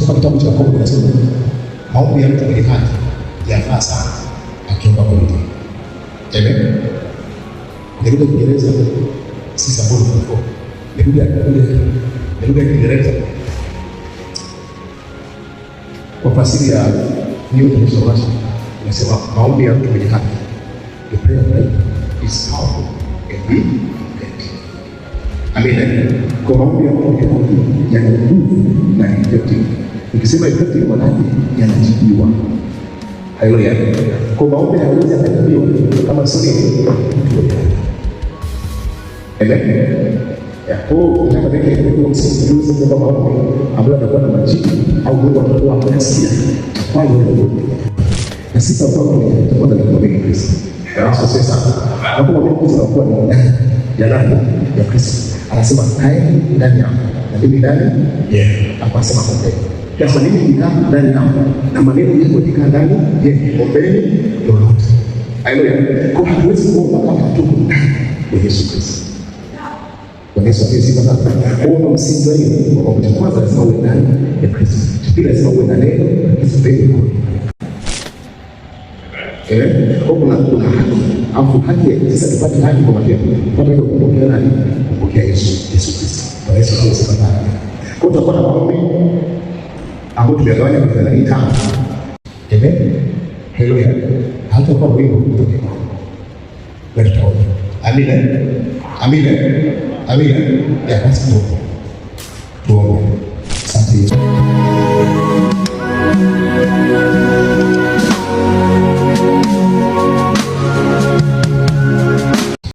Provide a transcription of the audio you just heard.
Ukisoma kitabu cha Yakobo kinasema maombi ya mtu mwenye haki yafaa sana akiomba kwa bidii. Amen. Ndio Kiingereza si sabuni kwa. Ndio Kiingereza. Kwa fasiri ya New International Version inasema maombi ya mtu mwenye haki, the prayer of faith is powerful and will effect. Amen. Kwa maombi ya mtu mwenye haki yana nguvu na effective. Nikisema effective maana yake yanajibiwa. Haleluya. Kwa maombi hayawezi kujibiwa kama sio mtu mwenye haki. Amen. Kwa tunapeleka kwa msingi wa maombi ambayo atakuwa na majibu au Mungu atakuwa amesikia kwa hiyo na sisi tutakuwa na Kristo. Sasa hapo kwa Kristo tunakuwa ni ya Kristo. Anasema kaeni ndani yangu na mimi ndani akasema ombeni. Sasa mimi nikaa ndani yangu na maneno yako nikaa ndani ombeni lolote. Haleluya. Kwa hatuwezi kuomba kama tuko ndani ya Yesu Kristo. Kwa Yesu asifiwe sana. Kwa msingi wa hiyo, kwa kitu kwanza lazima uwe ndani ya Kristo. Pili lazima uwe ndani ya Kristo pekee. Kuna haki. Au haki sasa tupate haki kwa matendo. Tupate kupokea nani? Kupokea Yesu Kristo. Kwa Yesu asifiwe sana. Kwa tutakuwa na maombi ambayo tumegawanya kwa aina tano. Amen. Haleluya. Hata kwa wingi wewe tutaona. Amina. Amina. Amina. Ya basi tuombe. Asante.